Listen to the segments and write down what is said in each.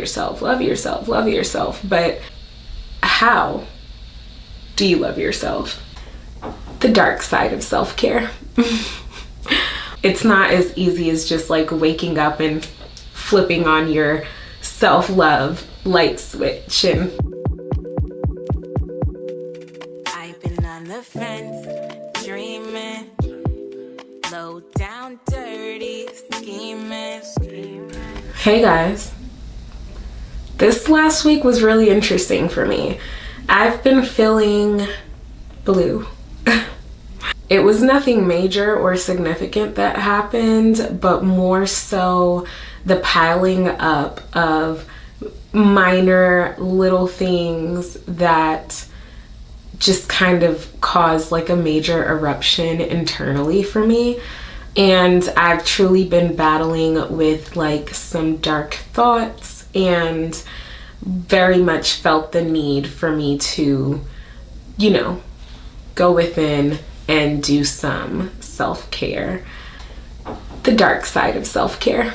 yourself, love yourself, love yourself. But how do you love yourself? The dark side of self-care. It's not as easy as just like waking up and flipping on your self-love light switch. And I've been on the fence, dreaming, low down, dirty, scheming. hey guys, this last week was really interesting for me. I've been feeling blue. It was nothing major or significant that happened, but more so the piling up of minor little things that just kind of caused like a major eruption internally for me. And I've truly been battling with like some dark thoughts and very much felt the need for me to, go within and do some self-care. The dark side of self-care.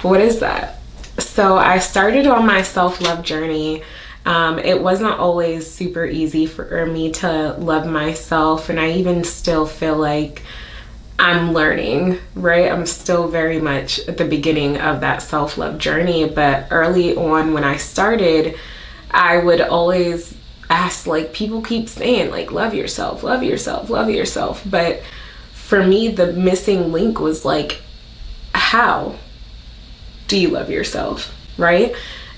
What is that? So I started on my self-love journey. It wasn't always super easy for me to love myself, and I even still feel like I'm learning, right? I'm still very much at the beginning of that self-love journey, but early on when I started, I would always ask, like, people keep saying, like, love yourself, love yourself, love yourself. But for me, the missing link was like, how do you love yourself, right?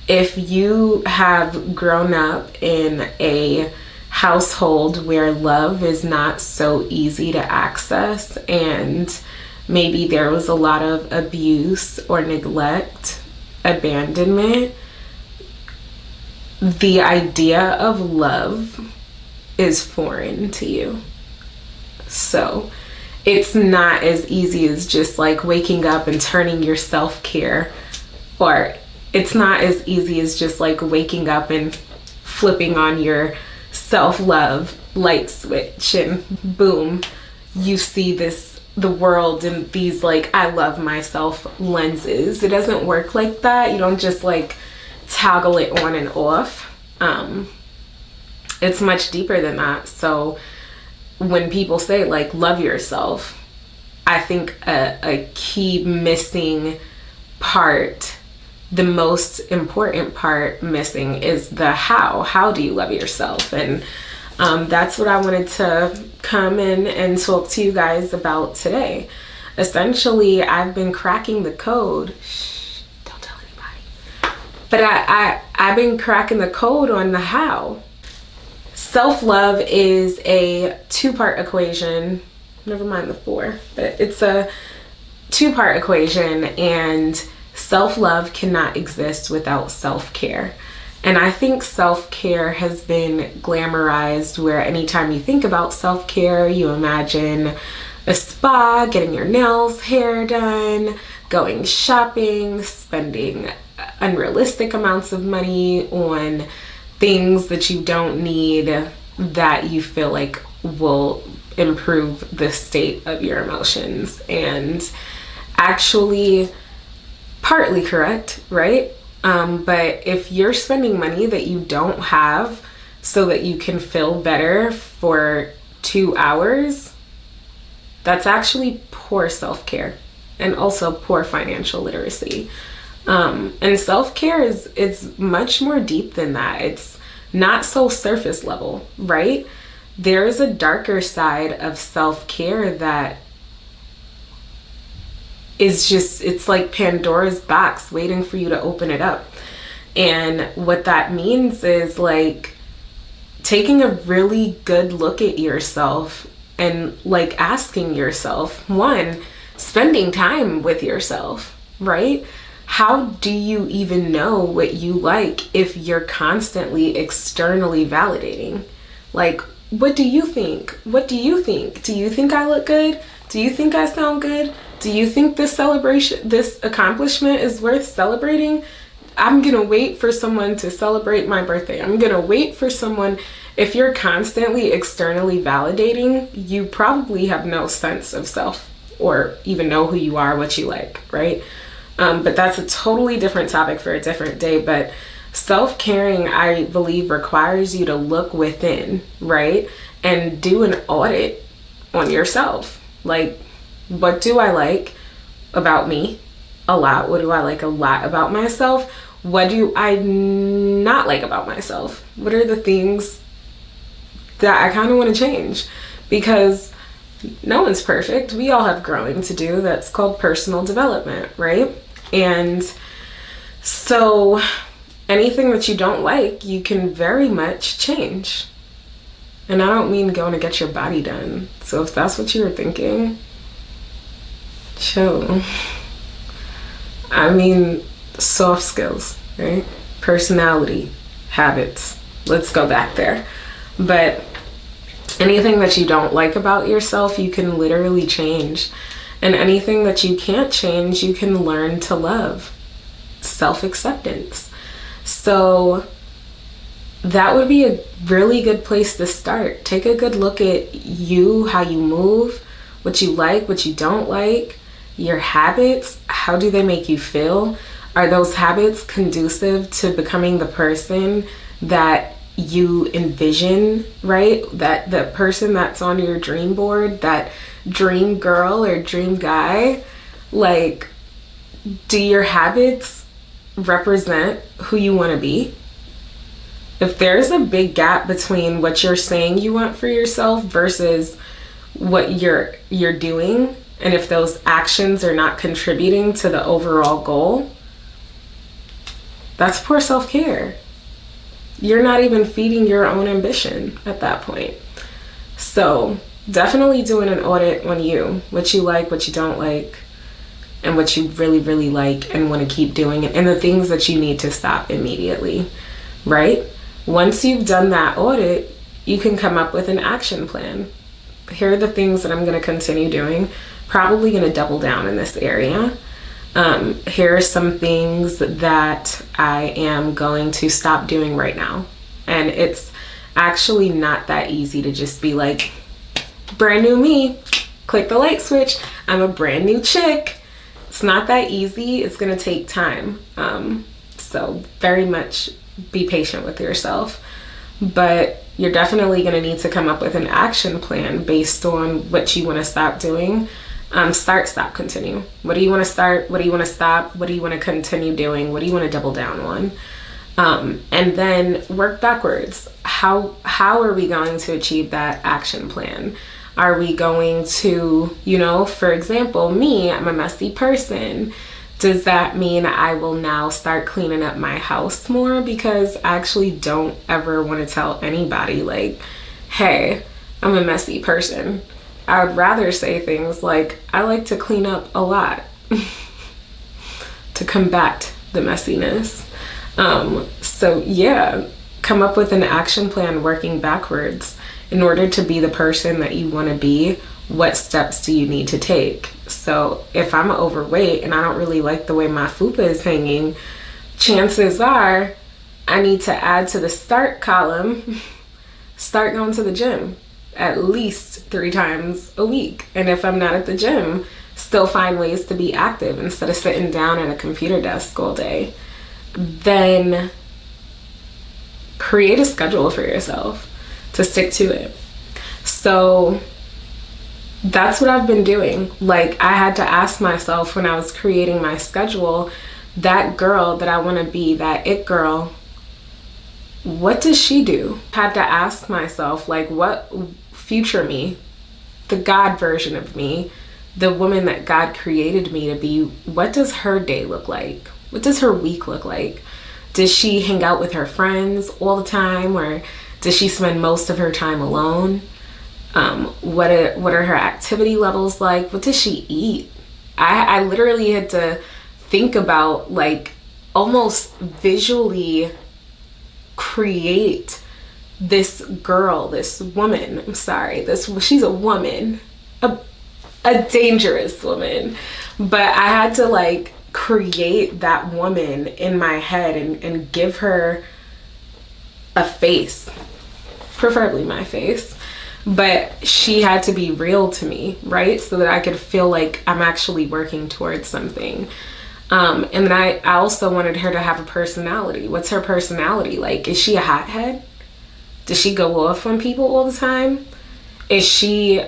If you have grown up in a household where love is not so easy to access, and maybe there was a lot of abuse or neglect, abandonment, the idea of love is foreign to you. So it's not as easy as just like waking up and turning your self-care, or it's not as easy as just like waking up and flipping on your self-love light switch and boom, you see the world in these like I love myself lenses. It doesn't work like that. You don't just like toggle it on and off. It's much deeper than that. So when people say like love yourself, I think a key missing part, the most important part missing, is the how do you love yourself? And that's what I wanted to come in and talk to you guys about today. Essentially, I've been cracking the code. Shh, don't tell anybody. But I've been cracking the code on the how. Self-love is a two-part equation. Never mind the four, but it's a two-part equation, and self-love cannot exist without self-care. And I think self-care has been glamorized, where anytime you think about self-care, you imagine a spa, getting your nails, hair done, going shopping, spending unrealistic amounts of money on things that you don't need, that you feel like will improve the state of your emotions. And actually, partly correct, right? But if you're spending money that you don't have so that you can feel better for 2 hours, that's actually poor self-care and also poor financial literacy. And self-care is much more deep than that. It's not so surface level, right? There is a darker side of self-care that is just, it's like Pandora's box waiting for you to open it up. And what that means is like taking a really good look at yourself and like asking yourself, one, spending time with yourself, right? How do you even know what you like if you're constantly externally validating? Like, what do you think? What do you think? Do you think I look good? Do you think I sound good? Do you think this celebration, this accomplishment is worth celebrating? I'm gonna wait for someone to celebrate my birthday. I'm gonna wait for someone. If you're constantly externally validating, you probably have no sense of self or even know who you are, what you like, right? But that's a totally different topic for a different day. But self-caring, I believe, requires you to look within, right? And do an audit on yourself. Like, what do I like about me? A lot. What do I like a lot about myself? What do I not like about myself? What are the things that I kind of want to change? Because no one's perfect. We all have growing to do. That's called personal development, right? And so anything that you don't like, you can very much change. And I don't mean going to get your body done. So if that's what you were thinking, chill. I mean, soft skills, right? Personality, habits. Let's go back there. But anything that you don't like about yourself, you can literally change. And anything that you can't change, you can learn to love. Self-acceptance. So that would be a really good place to start. Take a good look at you, how you move, what you like, what you don't like, your habits. How do they make you feel? Are those habits conducive to becoming the person that you envision, right? That the person that's on your dream board, that dream girl or dream guy. Like, do your habits represent who you want to be? If there's a big gap between what you're saying you want for yourself versus what you're doing, and if those actions are not contributing to the overall goal, that's poor self-care. You're not even feeding your own ambition at that point. So definitely doing an audit on you, what you like, what you don't like, and what you really, really like and want to keep doing, and the things that you need to stop immediately, right? Once you've done that audit, you can come up with an action plan. Here are the things that I'm going to continue doing. Probably going to double down in this area. Here are some things that I am going to stop doing right now. And it's actually not that easy to just be like, brand new me, click the light switch, I'm a brand new chick. It's not that easy. It's going to take time. So very much be patient with yourself. But you're definitely going to need to come up with an action plan based on what you want to stop doing. Start, stop, continue. What do you want to start? What do you want to stop? What do you want to continue doing? What do you want to double down on? And then work backwards. How are we going to achieve that action plan? Are we going to, for example, me, I'm a messy person. Does that mean I will now start cleaning up my house more? Because I actually don't ever want to tell anybody like, hey, I'm a messy person. I would rather say things like, I like to clean up a lot to combat the messiness. So yeah, come up with an action plan working backwards. In order to be the person that you want to be, what steps do you need to take? So if I'm overweight and I don't really like the way my fupa is hanging, chances are I need to add to the start column, start going to the gym at least 3 times a week. And if I'm not at the gym, still find ways to be active instead of sitting down at a computer desk all day. Then create a schedule for yourself to stick to it. So that's what I've been doing. Like, I had to ask myself when I was creating my schedule, that girl that I want to be, that it girl, what does she do? I had to ask myself, like, what future me, the God version of me, the woman that God created me to be, what does her day look like? What does her week look like? Does she hang out with her friends all the time, or does she spend most of her time alone? What are her activity levels like? What does she eat? I literally had to think about, like, almost visually create this girl, this woman. I'm sorry, she's a woman, a dangerous woman. But I had to, like, create that woman in my head and give her a face, preferably my face. But she had to be real to me, right? So that I could feel like I'm actually working towards something. And then I also wanted her to have a personality. What's her personality like? Is she a hothead? Does she go off on people all the time? Is she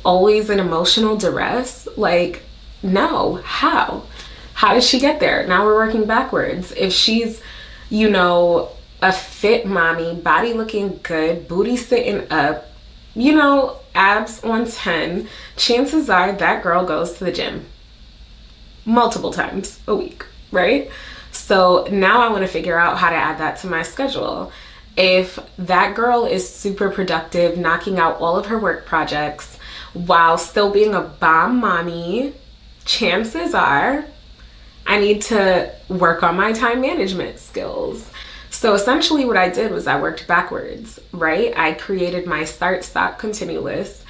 always in emotional duress? Like, no. How? How does she get there? Now we're working backwards. If she's, you know, a fit mommy, body looking good, booty sitting up, you know, abs on 10, chances are that girl goes to the gym multiple times a week, right? So now I want to figure out how to add that to my schedule. If that girl is super productive, knocking out all of her work projects while still being a bomb mommy, chances are I need to work on my time management skills. So essentially what I did was I worked backwards, right? I created my start, stop, continue list.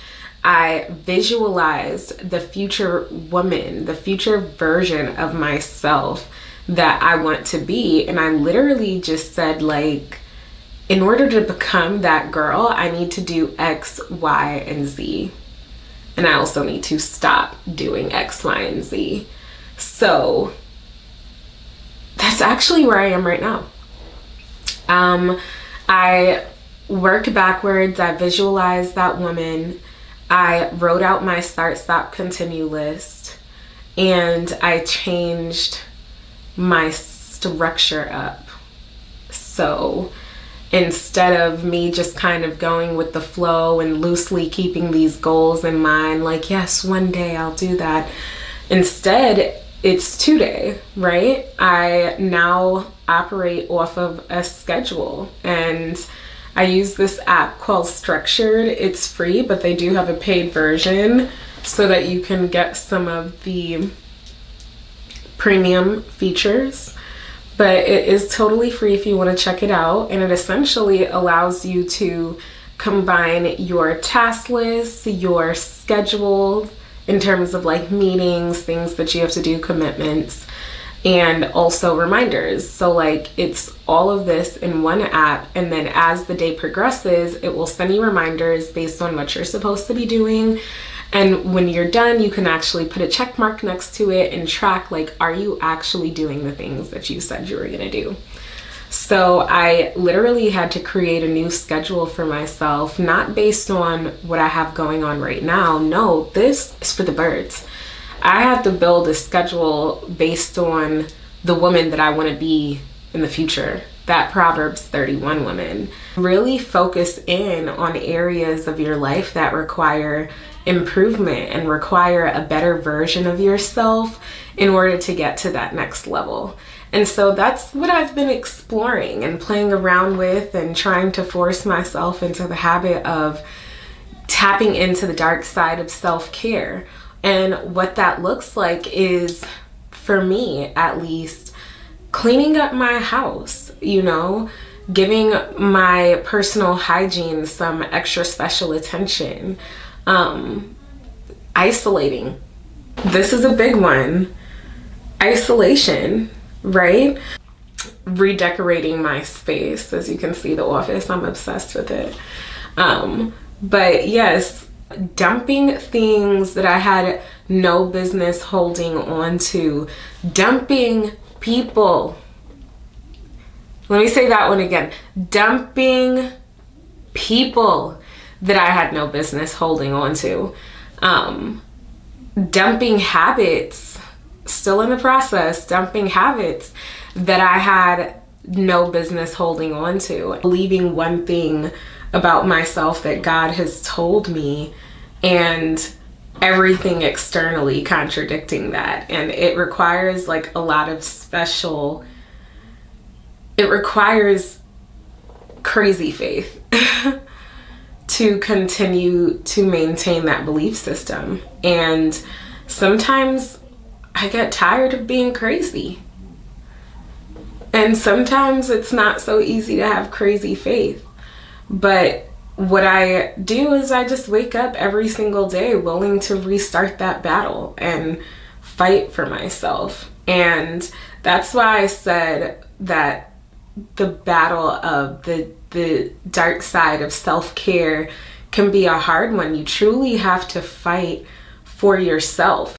I visualized the future woman, the future version of myself that I want to be. And I literally just said, like, in order to become that girl, I need to do X, Y, and Z. And I also need to stop doing X, Y, and Z. So that's actually where I am right now. I worked backwards. I visualized that woman. I wrote out my start, stop, continue list, and I changed my structure up. So instead of me just kind of going with the flow and loosely keeping these goals in mind, like, yes, one day I'll do that. Instead, it's today, right? I now operate off of a schedule, and I use this app called Structured. It's free, but they do have a paid version so that you can get some of the premium features. But it is totally free if you want to check it out. And it essentially allows you to combine your task list, your schedule in terms of like meetings, things that you have to do, commitments, and also reminders. So like it's all of this in one app, and then as the day progresses, it will send you reminders based on what you're supposed to be doing. And when you're done, you can actually put a check mark next to it and track, like, are you actually doing the things that you said you were gonna do? So I literally had to create a new schedule for myself, not based on what I have going on right now. No, this is for the birds. I have to build a schedule based on the woman that I want to be in the future, that Proverbs 31 woman. Really focus in on areas of your life that require improvement and require a better version of yourself in order to get to that next level. And so that's what I've been exploring and playing around with and trying to force myself into the habit of tapping into the dark side of self-care. And what that looks like is, for me at least, cleaning up my house, you know, giving my personal hygiene some extra special attention, isolating. This is a big one. Isolation, right? Redecorating my space. As you can see, the office, I'm obsessed with it. But yes, dumping things that I had no business holding on to, dumping people. Let me say that one again. Dumping people that I had no business holding on to. Dumping habits, still in the process, dumping habits that I had no business holding on to. Believing one thing about myself that God has told me, and everything externally contradicting that. And it requires like a lot of special, it requires crazy faith to continue to maintain that belief system. And sometimes I get tired of being crazy. And sometimes it's not so easy to have crazy faith. But what I do is I just wake up every single day willing to restart that battle and fight for myself. And that's why I said that the battle of the dark side of self-care can be a hard one. You truly have to fight for yourself.